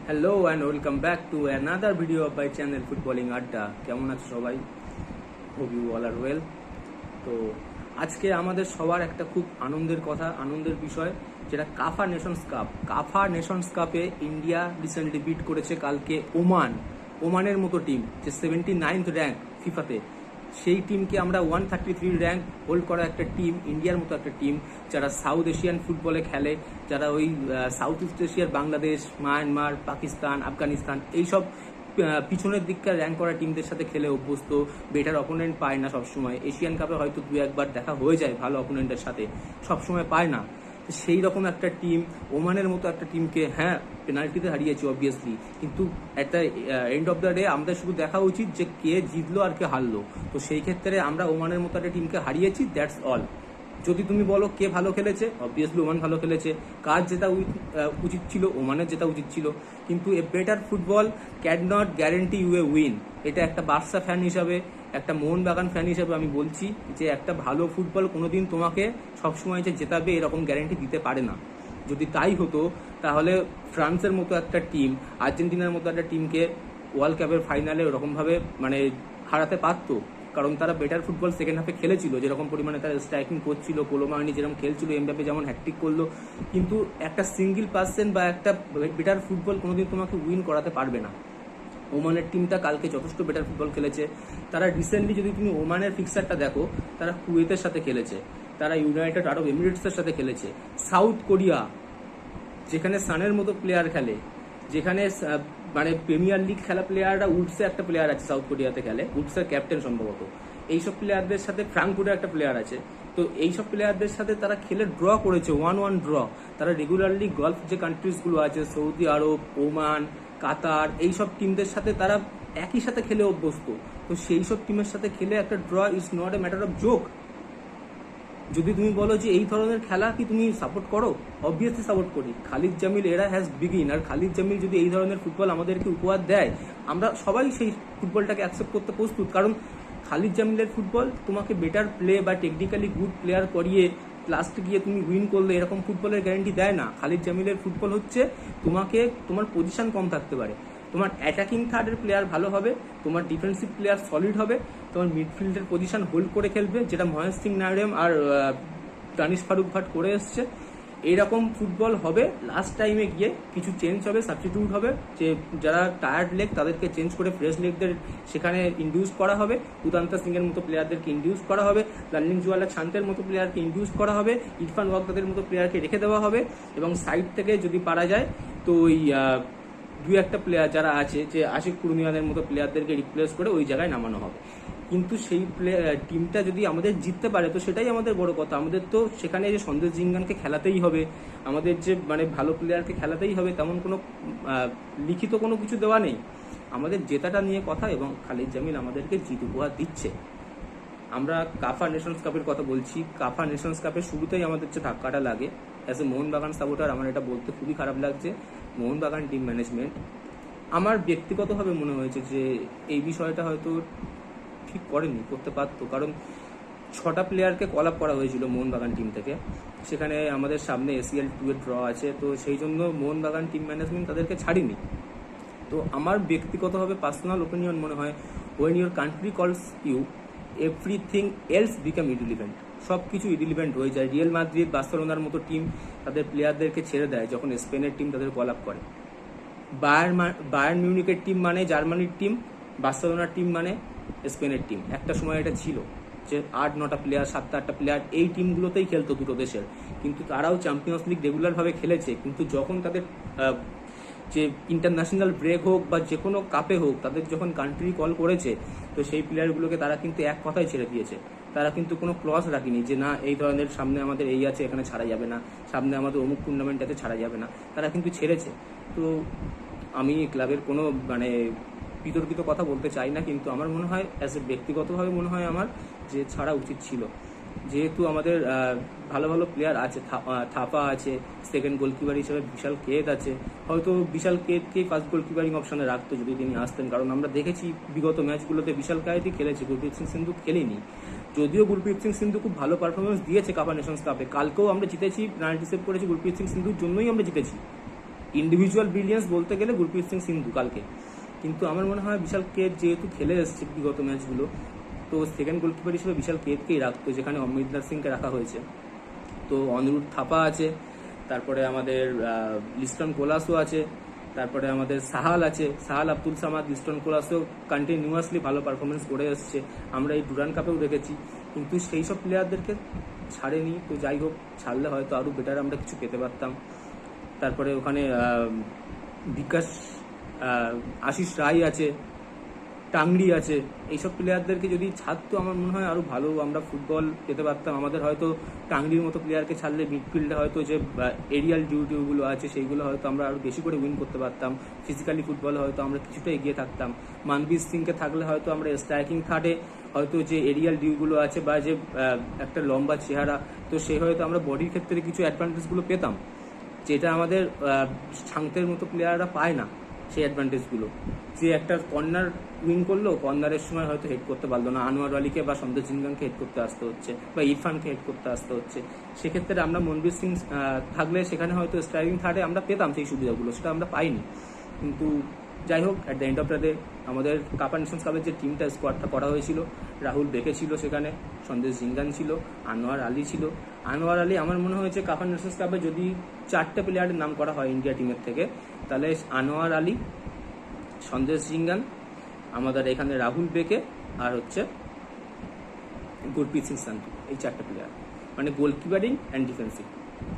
Hello and welcome back to another video of my channel footballing আড্ডা। কেমন আছো সবাই? Hope you all are well. তো আজকে আমাদের সবার একটা খুব আনন্দের বিষয়, যেটা কাফা নেশনস কাপ। কাফা নেশনস কাপে ইন্ডিয়া রিসেন্টলি বিট করেছে কালকে ওমানের মতো টিম, যে 79th র্যাঙ্ক ফিফাতে। সেই টিমকে আমরা 133 র্যাঙ্ক হোল্ড করা একটা টিম, ইন্ডিয়ার মতো একটা টিম, যারা সাউথ এশিয়ান ফুটবলে খেলে, যারা ওই সাউথ ইস্ট এশিয়ার বাংলাদেশ, মায়ানমার, পাকিস্তান, আফগানিস্তান এইসব পিছনের দিককার র্যাঙ্ক করা টিমদের সাথে খেলে অভ্যস্ত। বেটার অপোনেন্ট পায় না সবসময়। এশিয়ান কাপে হয়তো দু একবার দেখা হয়ে যায় ভালো অপোনেন্টের সাথে, সবসময় পায় না। সেই রকম একটা টিম, ওমানের মতো একটা টিমকে, হ্যাঁ পেনাল্টিতে হারিয়েছে অবভিয়াসলি, কিন্তু একটা এন্ড অফ দ্য ডে আমাদের শুধু দেখা উচিত যে কে জিতলো আর কে হারলো। তো সেই ক্ষেত্রে আমরা ওমানের মতো একটা টিমকে হারিয়েছি, দ্যাটস অল। যদি তুমি বলো কে ভালো খেলেছে, অবভিয়াসলি ওমান ভালো খেলেছে। কার জেতা উচিত ছিল? ওমানের জেতা উচিত ছিল। কিন্তু a better football can not guarantee you a win. এটা একটা বার্সা ফ্যান হিসাবে, একটা মোহনবাগান ফ্যান হিসাবে আমি বলছি যে একটা ভালো ফুটবল কোনোদিন তোমাকে সবসময় যে জেতাবে এরকম গ্যারেন্টি দিতে পারে না। যদি তাই হতো তাহলে ফ্রান্সের মতো একটা টিম, আর্জেন্টিনার মতো একটা টিমকে ওয়ার্ল্ড কাপের ফাইনালে ওরকমভাবে হারাতে পারতো। কারণ তারা বেটার ফুটবল সেকেন্ড হাফে খেলেছিল, যেরকম পরিমাণে তারা স্ট্রাইকিং করছিল, কোলোমানি যেরকম খেলছিল, এমবাপে যেমন হ্যাটট্রিক করলো। কিন্তু একটা সিঙ্গেল পার্সেন্ট বা একটা বেটার ফুটবল কোনোদিন তোমাকে উইন করাতে পারবে না। ওমানের টিমটা কালকে যথেষ্ট বেটার ফুটবল খেলেছে। তারা রিসেন্টলি যদি তুমি ওমানের ফিক্সারটা দেখো, তারা কুয়েতের সাথে খেলেছে, তারা ইউনাইটেড আরব এমিরেটসের সাথে খেলেছে, সাউথ কোরিয়া যেখানে সানের মতো প্লেয়ার খেলে, যেখানে প্রিমিয়ার লিগ খেলা প্লেয়াররা, উডসে একটা প্লেয়ার আছে সাউথ কোরিয়াতে খেলে, উডসের ক্যাপ্টেন সম্ভবত। এইসব প্লেয়ারদের সাথে ফ্রাঙ্কফুর্টের একটা প্লেয়ার আছে। তো এইসব প্লেয়ারদের সাথে তারা খেলে ড্র করেছে, 1-1 ড্র। তারা রেগুলারলি গলফ যে কান্ট্রিজগুলো আছে, সৌদি আরব, ওমান, কাতার, এইসব টিমদের সাথে তারা একই সাথে খেলে অভ্যস্ত। তো সেই সব টিমের সাথে খেলে একটা draw is not a matter of joke. যদি তুমি বলো যে এই ধরনের খেলা কি তুমি সাপোর্ট করো, অবভিয়াসলি সাপোর্ট করি। খালিদ জামিল এরা হ্যাজ বিগিন, আর খালিদ জামিল যদি এই ধরনের ফুটবল আমাদেরকে উপহার দেয়, আমরা সবাই সেই ফুটবলটাকে অ্যাকসেপ্ট করতে প্রস্তুত। কারণ খালিদ জামিলের ফুটবল তোমাকে বেটার প্লে বা টেকনিক্যালি গুড প্লেয়ার করিয়ে লাস্টে গিয়ে তুমি উইন করলে এরকম ফুটবলের গ্যারান্টি দেয় না। খালিদ জামিলের ফুটবল হচ্ছে তোমাকে, তোমার পজিশন কম থাকতে পারে, তোমার অ্যাটাকিং থার্ডের প্লেয়ার ভালো হবে, তোমার ডিফেন্সিভ প্লেয়ার সলিড হবে, তোমার মিডফিল্ডের পজিশন হোল্ড করে খেলবে, যেটা মহেশ সিং নায়রেম আর দানিশ ফারুক ভাট করে এসছে। এইরকম ফুটবল হবে। লাস্ট টাইমে গিয়ে কিছু চেঞ্জ হবে, সাবস্টিটিউট হবে, যে যারা টায়ার্ড লেগ তাদেরকে চেঞ্জ করে ফ্রেশ লেগদের সেখানে ইন্ডিউস করা হবে, উদান্তা সিংয়ের মতো প্লেয়ারদেরকে ইন্ডিউস করা হবে, লার্নিং জুয়ালা শান্তের মতো প্লেয়ারকে ইন্ডিউস করা হবে, ইরফান ওয়াকদাদের মতো প্লেয়ারকে রেখে দেওয়া হবে, এবং সাইড থেকে যদি পারা যায় তো ওই দুই একটা প্লেয়ার যারা আছে, যে আশিক কুরনিয়ানের মতো প্লেয়ারদেরকে রিপ্লেস করে ওই জায়গায় নামানো হবে। কিন্তু সেই টিমটা যদি আমাদের জিততে পারে তো সেটাই আমাদের বড় কথা। আমাদের তো সেখানে যে সন্দেশ জিঙ্গানকে খেলাতেই হবে, আমাদের যে ভালো প্লেয়ারকে খেলাতেই হবে, তেমন কোনো লিখিত কোনো কিছু দেওয়া নেই। আমাদের জেতাটা নিয়ে কথা, এবং খালিদ জামিল আমাদেরকে জিত উপহার দিচ্ছে। আমরা কাফা নেশনস কাপের কথা বলছি। কাফা নেশনস কাপের শুরুতেই আমাদের যে ধাক্কাটা লাগে, অ্যাজ এ মোহনবাগান সাপোর্টার আমার এটা বলতে খুবই খারাপ লাগছে। মোহনবাগান টিম ম্যানেজমেন্ট, আমার ব্যক্তিগতভাবে মনে হয়েছে যে এই বিষয়টা হয়তো ঠিক করতে পারতো। কারণ 6টা প্লেয়ারকে কল আপ করা হয়েছিল মোহনবাগান টিম থেকে, সেখানে আমাদের সামনে ACL 2 এর ড্র আছে, তো সেই জন্য মোহনবাগান টিম ম্যানেজমেন্ট তাদেরকে ছাড়িনি। তো আমার ব্যক্তিগতভাবে পার্সোনাল ওপিনিয়ন মনে হয়, when your country calls you, everything else become irrelevant. সব কিছু ইরিলিভেন্ট হয়ে যায়। রিয়েল মাদ্রিদ, বার্সেলোনার মতো টিম তাদের প্লেয়ারদেরকে ছেড়ে দেয় যখন স্পেনের টিম তাদের কল আপ করে। বায়ার্ন মিউনিকের টিম মানে জার্মানির টিম, বার্সেলোনার টিম মানে স্পেনের টিম। একটা সময় এটা ছিল যে 8-9টা প্লেয়ার, 7-8টা প্লেয়ার এই টিমগুলোতেই খেলতো দুটো দেশের, কিন্তু তারাও চ্যাম্পিয়ন্স লিগ রেগুলারভাবে খেলেছে। কিন্তু যখন তাদের যে ইন্টারন্যাশনাল ব্রেক হোক বা যে কোনো কাপে হোক, তাদের যখন কান্ট্রি কল করেছে, তো সেই প্লেয়ারগুলোকে তারা কিন্তু এক কথায় ছেড়ে দিয়েছে। তারা কিন্তু কোনো ক্লজ রাখেনি যে না এই ধরনের সামনে আমাদের এই আছে, এখানে ছাড়া যাবে না, সামনে আমাদের অমুক টুর্নামেন্ট আছে, ছাড়া যাবে না। তারা কিন্তু ছেড়েছে। তো আমি ক্লাবের কোনো বিতর্কিত কথা বলতে চাই না, কিন্তু আমার মনে হয় অ্যাজ এ ব্যক্তিগতভাবে মনে হয় আমার যে ছাড়া উচিত ছিল। যেহেতু আমাদের ভালো ভালো প্লেয়ার আছে, থাপা আছে, সেকেন্ড গোলকিপার হিসেবে বিশাল কেত আছে, হয়তো বিশাল কেতকেই ফার্স্ট গোলকিপারিং অপশানে রাখতো যদি তিনি আসতেন। কারণ আমরা দেখেছি বিগত ম্যাচগুলোতে বিশাল কায়েতই খেলেছে, গুরপ্রীত সিং সিন্ধু খেলেনি। যদিও গুরপ্রীত সিং সিন্ধু খুব ভালো পারফরমেন্স দিয়েছে কাপা নেশনস কাপে, কালকেও আমরা জিতেছি, পেনাল্টি সেভ করেছি গুরপ্রীত সিং সিন্ধুর জন্যই আমরা জিতেছি। ইন্ডিভিজুয়াল ব্রিলিয়েন্স বলতে গেলে গুরপ্রীত সিং সিন্ধু কালকে, কিন্তু আমার মনে হয় বিশাল কেত যেহেতু খেলে এসছে বিগত ম্যাচগুলো, তো সেকেন্ড গোলকিপার হিসেবে বিশাল কেতকেই রাখতো, যেখানে অমৃতদার সিংকে রাখা হয়েছে। তো অনিরুদ্ধ থাপা আছে, তারপরে আমাদের লিস্টন কোলাসও আছে, তারপরে আমাদের সাহাল আছে, সাহাল আব্দুল সামাদ। লিস্টন কোলাসও কন্টিনিউয়াসলি ভালো পারফরমেন্স করে এসছে, আমরা এই ডুরান্ড কাপেও রেখেছি, কিন্তু সেই সব প্লেয়ারদেরকে ছাড়েনি। তো যাই হোক, ছাড়লে হয়তো আরও বেটার আমরা কিছু পেতে পারতাম। তারপরে ওখানে বিকাশ, আশিস রায় আছে, টাংরি আছে, এইসব প্লেয়ারদেরকে যদি ছাড়তো আমার মনে হয় আরও ভালো আমরা ফুটবল পেতে পারতাম। আমাদের হয়তো টাংরির মতো প্লেয়ারকে ছাড়লে মিডফিল্ডে হয়তো যে এরিয়াল ডিউটিগুলো আছে সেইগুলো হয়তো আমরা আরও বেশি করে উইন করতে পারতাম। ফিজিক্যালি ফুটবলে হয়তো আমরা কিছুটা এগিয়ে থাকতাম। মানবীর সিংকে থাকলে হয়তো আমরা স্ট্রাইকিং থার্ডে হয়তো যে এরিয়াল ডিউগুলো আছে বা যে একটা লম্বা চেহারা, তো সে হয়তো আমরা বডির ক্ষেত্রে কিছু অ্যাডভান্টেজগুলো পেতাম, যেটা আমাদের সাংতের মতো প্লেয়াররা পায় না। সেই অ্যাডভান্টেজগুলো, যে একটা কর্নার উইন করলো, কর্নারের সময় হয়তো হেড করতে পারলো না, আনোয়ার আলীকে বা সন্দেশ জিনগানকে হেড করতে আসতে হচ্ছে বা ইরফানকে হেড করতে আসতে হচ্ছে। সেক্ষেত্রে আমরা মনবীর সিং থাকলে সেখানে হয়তো স্ট্রাইকিং থার্ডে আমরা পেতাম সেই সুবিধাগুলো, সেটা আমরা পাইনি। কিন্তু যাই হোক, at the end of the day আমাদের কাপার নেশনস কাপের যে টিমটা স্কোয়াডটা করা হয়েছিল, রাহুল বেকে ছিল সেখানে, সন্দেশ জিনগান ছিল, আনোয়ার আলী ছিল। আনোয়ার আলী আমার মনে হয়েছে কাপার নেশনস কাপে যদি 4টে প্লেয়ারের নাম করা হয় ইন্ডিয়া টিমের থেকে, তাহলে আনোয়ার আলী, সন্দেশ জিনগান, আমাদের এখানে রাহুল বেকে, আর হচ্ছে গুরপ্রীত সিং সান্ধু, এই 4টে প্লেয়ার, মানে গোলকিপারিং অ্যান্ড ডিফেন্সিভ।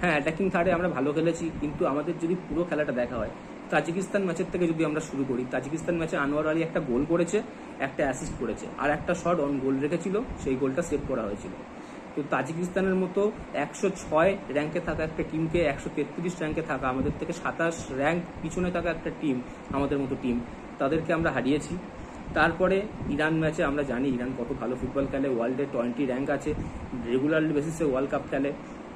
হ্যাঁ, অ্যাটাকিং থার্ডে আমরা ভালো খেলেছি, কিন্তু আমাদের যদি পুরো খেলাটা দেখা হয়, তাজিকিস্তান ম্যাচের থেকে যদি আমরা শুরু করি, তাজিকিস্তান ম্যাচে আনোয়ার আলী একটা গোল করেছে, একটা অ্যাসিস্ট করেছে, আর একটা শট অন গোল রেখেছিল, সেই গোলটা সেভ করা হয়েছিল। তো তাজিকিস্তানের মতো 106 র্যাঙ্কে থাকা একটা টিমকে 133 র্যাঙ্কে থাকা, আমাদের থেকে 27 র্যাঙ্ক পিছনে থাকা একটা টিম, আমাদের মতো টিম, তাদেরকে আমরা হারিয়েছি। তারপরে ইরান ম্যাচে আমরা জানি ইরান কত ভালো ফুটবল খেলে, ওয়ার্ল্ডে 20 র্যাঙ্ক আছে, রেগুলার বেসিসে ওয়ার্ল্ড কাপ খেলে।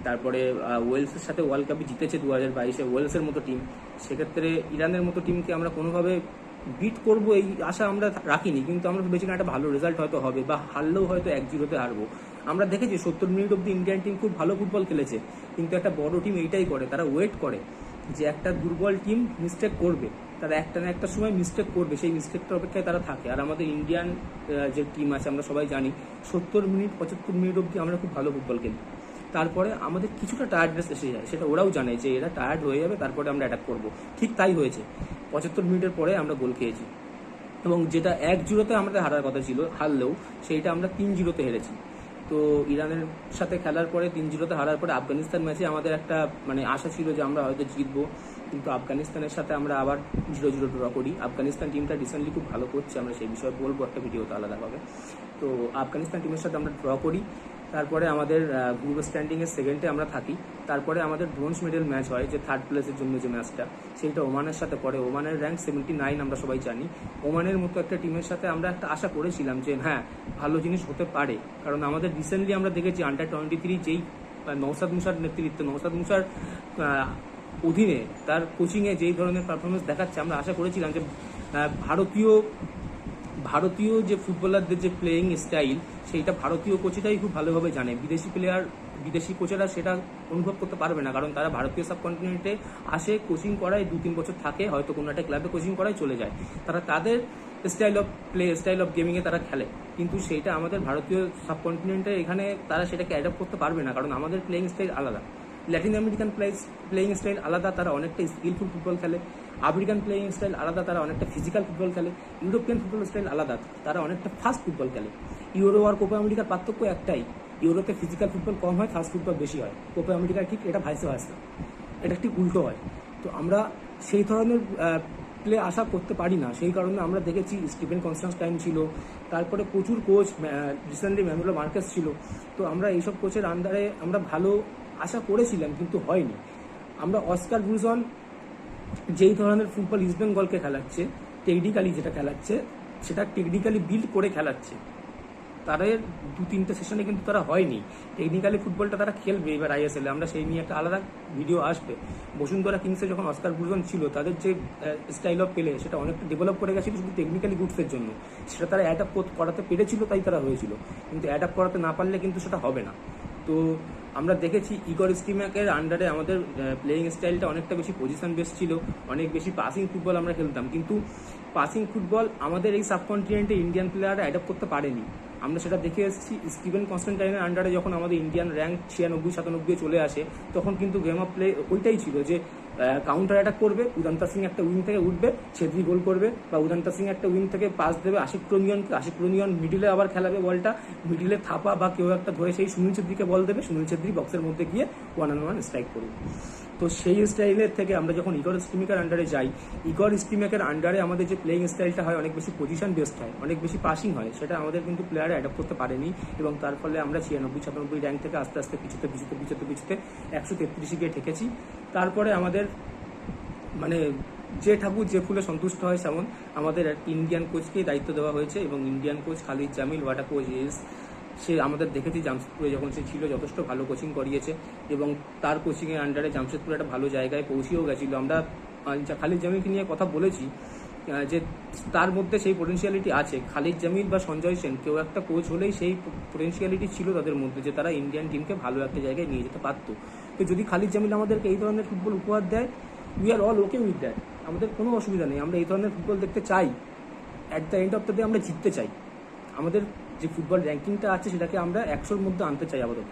তারপরে ওয়েলসের সাথে ওয়ার্ল্ড কাপে জিতেছে 2022-এ, ওয়েলসের মতো টিম। সেক্ষেত্রে ইরানের মতো টিমকে আমরা কোনোভাবে বিট করবো এই আশা আমরা রাখিনি, কিন্তু আমরা ভেবেছিলাম একটা ভালো রেজাল্ট হয়তো হবে, বা হারলেও হয়তো 1-0-তে হারবো। আমরা দেখেছি 70 মিনিট অব্দি ইন্ডিয়ান টিম খুব ভালো ফুটবল খেলেছে, কিন্তু একটা বড় টিম এইটাই করে, তারা ওয়েট করে যে একটা দুর্বল টিম মিস্টেক করবে, তারা একটা না একটা সময় মিস্টেক করবে, সেই মিস্টেকটার অপেক্ষায় তারা থাকে। আর আমাদের ইন্ডিয়ান যে টিম আছে আমরা সবাই জানি 70 মিনিট 75 মিনিট অব্দি আমরা খুব ভালো ফুটবল খেলি, তারপরে আমাদের কিছুটা টায়ার্ডনেস এসে যায়, সেটা ওরাও জানে যে এরা টায়ার্ড হয়ে যাবে, তারপরে আমরা অ্যাটাক করবো। ঠিক তাই হয়েছে, 75 মিনিটের পরে আমরা গোল খেয়েছি, এবং যেটা 1-0-তে আমাদের হারার কথা ছিল, হারলেও সেইটা আমরা 3-0-তে হেরেছি। তো ইরানের সাথে খেলার পরে 3-0-তে হারার পরে আফগানিস্তান ম্যাচে আমাদের একটা মানে আশা ছিল যে আমরা হয়তো জিতবো, কিন্তু আফগানিস্তানের সাথে আমরা আবার 0-0 ড্র করি। আফগানিস্তান টিমটা রিসেন্টলি খুব ভালো করছে, আমরা সেই বিষয়ে বলবো একটা ভিডিওতে আলাদাভাবে। তো আফগানিস্তান টিমের সাথে আমরা ড্র করি, তারপরে আমাদের গ্রুপ স্ট্যান্ডিংয়ের সেকেন্ডে আমরা থাকি। তারপরে আমাদের ব্রোঞ্জ মেডেল ম্যাচ হয়, যে থার্ড প্লেসের জন্য যে ম্যাচটা, সেইটা ওমানের সাথে পড়ে। ওমানের র্যাঙ্ক 79, আমরা সবাই জানি। ওমানের মতো একটা টিমের সাথে আমরা একটা আশা করেছিলাম যে হ্যাঁ ভালো জিনিস হতে পারে, কারণ আমাদের রিসেন্টলি আমরা দেখেছি আন্ডার-23 যেই নওসাদ মুসার নেতৃত্বে, নওসাদ মুসার অধীনে তার কোচিংয়ে যেই ধরনের পারফরমেন্স দেখাচ্ছে, আমরা আশা করেছিলাম যে ভারতীয় যে ফুটবলারদের যে প্লেয়িং স্টাইল, সেইটা ভারতীয় কোচেরাই খুব ভালোভাবে জানে। বিদেশি কোচেরা সেটা অনুভব করতে পারবে না, কারণ তারা ভারতীয় সাবকন্টিনেন্টে আসে, কোচিং করায় 2-3 বছর থাকে, হয়তো কোনো একটা ক্লাবে কোচিং করায় চলে যায়, তারা তাদের style of play, style of গেমিংয়ে তারা খেলে, কিন্তু সেইটা আমাদের ভারতীয় সাবকন্টিনেন্টে এখানে তারা সেটাকে অ্যাডাপ্ট করতে পারবে না, কারণ আমাদের প্লেয়িং স্টাইল আলাদা। ল্যাটিন আমেরিকান প্লেয়িং স্টাইল আলাদা, তারা অনেকটা স্কিলফুল ফুটবল খেলে। আফ্রিকান প্লেয়িং স্টাইল আলাদা, তারা অনেকটা ফিজিক্যাল ফুটবল খেলে। ইউরোপিয়ান ফুটবল স্টাইল আলাদা, তারা অনেকটা ফাস্ট ফুটবল খেলে। ইউরো আর কোপা আমেরিকার পার্থক্য একটাই, ইউরোতে ফিজিক্যাল ফুটবল কম হয়, ফাস্ট ফুটবল বেশি হয়। কোপা আমেরিকার ঠিক এটা ভাইসে ভাইসে, এটা ঠিক উল্টো হয়। তো আমরা সেই ধরনের প্লে আশা করতে পারি না, সেই কারণে আমরা দেখেছি স্টিফেন কনস্টান্টাইন ছিল, তারপরে প্রচুর কোচ, রিসেন্টলি ম্যানুয়েল মার্কেস ছিল। তো আমরা এইসব কোচের আন্ডারে আমরা ভালো আশা করেছিলাম, কিন্তু হয়নি। আমরা অস্কার ব্রুজন যেই ধরনের ফুটবল ইস্ট বেঙ্গলকে খেলাচ্ছে, টেকনিক্যালি যেটা খেলাচ্ছে, সেটা টেকনিক্যালি বিল্ড করে খেলাচ্ছে। তাদের 2-3টে সেশনে কিন্তু তারা হয়নি, টেকনিক্যালি ফুটবলটা তারা খেলবে এবার আইএসএলে, আমরা সেই নিয়ে একটা আলাদা ভিডিও আসবে। বসুন্ধরা কিংসে যখন অস্কার ব্রুজন ছিল, তাদের যে স্টাইল অফ প্লে সেটা অনেকটা ডেভেলপ করে গেছিল শুধু টেকনিক্যালি গুডসের জন্য, সেটা তারা অ্যাডাপ্ট করাতে পেরেছিল, তাই তারা হয়েছিল। কিন্তু অ্যাডাপ্ট করাতে না পারলে কিন্তু সেটা হবে না। তো আমরা দেখেছি ইগর স্টিম্যাকের আন্ডারে আমাদের প্লেয়িং স্টাইলটা অনেকটা বেশি পজিশন বেস ছিল, অনেক বেশি পাসিং ফুটবল আমরা খেলতাম, কিন্তু পাসিং ফুটবল আমাদের এই সাবকন্টিনেন্টে ইন্ডিয়ান প্লেয়াররা অ্যাডাপ্ট করতে পারেনি। আমরা সেটা দেখে এসেছি স্টিভেন কনস্ট্যান্টাইনের আন্ডারে যখন আমাদের ইন্ডিয়ান র্যাঙ্ক 96-97 চলে আসে, তখন কিন্তু গেম অফ প্লে ওইটাই ছিল যে কাউন্টার অ্যাটাক করবে, উদান্তা সিং একটা উইং থেকে উঠবে, ছেত্রী গোল করবে, বা উদান্তা সিং একটা উইং থেকে পাস দেবে আশিক রঞ্জন মিডিলে আবার খেলাবে বলটা, মিডিলে থাপা বা কেউ একটা ধরে সেই সুনীল ছেত্রীকে বল দেবে, সুনীল ছেত্রী বক্সের মধ্যে গিয়ে 1-on-1 স্ট্রাইক করবে। তো সেই স্টাইলের থেকে আমরা যখন ইগর স্টিম্যাকের আন্ডারে যাই, ইগর স্টিম্যাকের আন্ডারে আমাদের যে প্লেয়িং স্টাইলটা হয় অনেক বেশি পজিশন বেসড হয়, অনেক বেশি পাসিং হয়, সেটা আমাদের কিন্তু প্লেয়াররা অ্যাডাপ্ট করতে পারেনি, এবং তার ফলে আমরা 96-97 র্যাঙ্ক থেকে আস্তে আস্তে পিছুতে 133 গিয়ে ঠেকেছি। তারপরে আমাদের মানে যে ঠাকুর যে ফুলে সন্তুষ্ট হয় সেমন আমাদের ইন্ডিয়ান কোচকেই দায়িত্ব দেওয়া হয়েছে, এবং Indian coach Khalid Jamil, what a coach is, সে আমাদের দেখেছি জামশেদপুরে যখন সে ছিল যথেষ্ট ভালো কোচিং করিয়েছে, এবং তার কোচিংয়ের আন্ডারে জামশেদপুরে একটা ভালো জায়গায় পৌঁছেও গেছিলো। আমরা খালিদ জামিলকে নিয়ে কথা বলেছি যে তার মধ্যে সেই পোটেনশিয়ালিটি আছে। খালিদ জামিল বা সঞ্জয় সেন কেউ একটা কোচ হলেই সেই পোটেনশিয়ালিটি ছিল তাদের মধ্যে যে তারা ইন্ডিয়ান টিমকে ভালো একটা জায়গায় নিয়ে যেতে পারতো। তো যদি খালিদ জামিল আমাদেরকে এই ধরনের ফুটবল উপহার দেয়, we are all okay with that, আমাদের কোনো অসুবিধা নেই। আমরা এই ধরনের ফুটবল দেখতে চাই, at the end of the day আমরা জিততে চাই। আমাদের যে ফুটবল র্যাঙ্কিংটা আছে সেটাকে আমরা 100-র মধ্যে আনতে চাই আপাতত,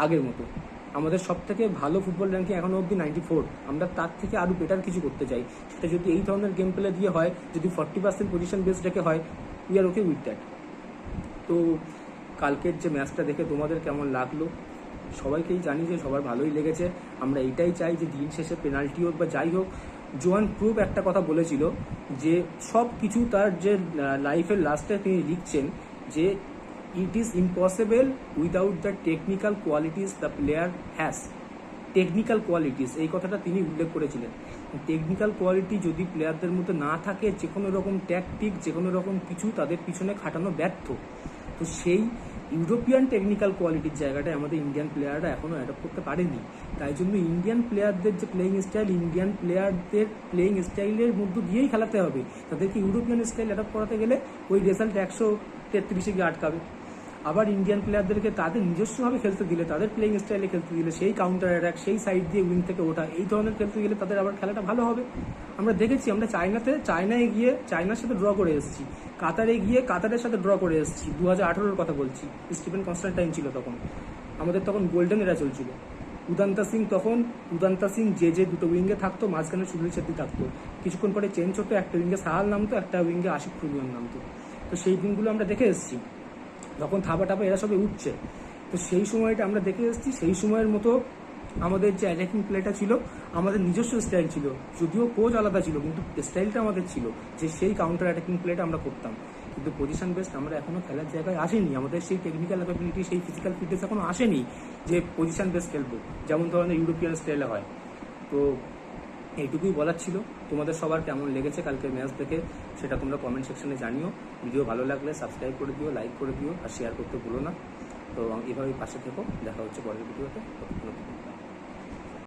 আগের মতো। আমাদের সব থেকে ভালো ফুটবল র্যাঙ্কিং এখনো অবধি 94, আমরা তার থেকে আরও বেটার কিছু করতে চাই। সেটা যদি এই ধরনের গেম প্লে দিয়ে হয়, যদি 40% পজিশন বেস রেখে হয়, we are okay with that. তো কালকের যে ম্যাচটা দেখে তোমাদের কেমন লাগলো, সবাইকেই জানি যে সবার ভালোই লেগেছে। আমরা এইটাই চাই যে দিন শেষে পেনাল্টি হোক বা যাই হোক, জোয়ান ক্রুপ একটা কথা বলেছিল যে সব কিছু তার যে লাইফের লাস্টে তিনি লিখছেন যে it is impossible without the technical qualities the player has. Technical qualities, এই কথাটা তিনি উল্লেখ করেছিলেন। টেকনিক্যাল কোয়ালিটি যদি প্লেয়ারদের মধ্যে না থাকে, যে কোনো রকম ট্যাকটিক, যে কোনো রকম কিছু তাদের পিছনে খাটানো ব্যর্থ। তো সেই ইউরোপিয়ান টেকনিক্যাল কোয়ালিটির জায়গাটায় আমাদের ইন্ডিয়ান প্লেয়াররা এখনও অ্যাডপ্ট করতে পারেনি। তাই জন্য ইন্ডিয়ান প্লেয়ারদের যে প্লেয়িং স্টাইল, ইন্ডিয়ান প্লেয়ারদের প্লেয়িং স্টাইলের মধ্য দিয়েই খেলাতে হবে। তাদেরকে ইউরোপিয়ান স্টাইল অ্যাডপ্ট করাতে গেলে ওই রেজাল্ট 133 গিয়ে আটকাবে। আবার ইন্ডিয়ান প্লেয়ারদেরকে তাদের নিজস্বভাবে খেলতে দিলে, তাদের প্লেয়িং স্টাইলে খেলতে দিলে, সেই কাউন্টার অ্যাটাক, সেই সাইড দিয়ে উইং থেকে ওঠা, এই ধরনের খেলতে গেলে তাদের আবার খেলাটা ভালো হবে। আমরা দেখেছি, আমরা চায়নায় গিয়ে চায়নার সাথে ড্র করে এসেছি, কাতারে গিয়ে কাতারের সাথে ড্র করে এসেছি। 2018-র কথা বলছি, স্টিভেন কনস্ট্যান্টাইন ছিল তখন, আমাদের তখন গোল্ডেন এরা চলছিল। উদান্তা সিং যে দুটো উইঙ্গে থাকতো, মাঝখানে সুনীল ছেত্রী থাকতো, কিছুক্ষণ পরে চেঞ্জ হতো, একটা উইঙ্গে সাহাল নামতো, একটা উইঙ্গে আশিক রঞ্জন নামতো। তো সেই দিনগুলো আমরা দেখে এসেছি, যখন থাপা এরা সবে উঠছে। তো সেই সময়টা আমরা দেখে এসেছি। সেই সময়ের মতো আমাদের যে অ্যাটাকিং প্লেটা ছিল, আমাদের নিজস্ব স্টাইল ছিল, যদিও কোচ আলাদা ছিল, কিন্তু স্টাইলটা আমাদের ছিল যে সেই কাউন্টার অ্যাটাকিং প্লেটা আমরা করতাম। কিন্তু পজিশন বেসড আমরা এখনও খেলার জায়গায় আসেনি, আমাদের সেই টেকনিক্যাল ক্যাপাবিলিটি, সেই ফিজিক্যাল ফিটনেস এখনও আসেনি যে পজিশন বেসড খেলবো যেমন ধরনের ইউরোপিয়ান স্টাইলে হয়। তো এইটুকুই বলার ছিল। তোমাদের সবার কেমন লেগেছে কালকের ম্যাচ দেখে সেটা তোমরা কমেন্ট সেকশনে জানিও। ভিডিও ভালো লাগলে সাবস্ক্রাইব করে দিও, লাইক করে দিও, আর শেয়ার করতে ভুলো না। তো এভাবেই পাশে থেকো। দেখা হচ্ছে পরের ভিডিওতে।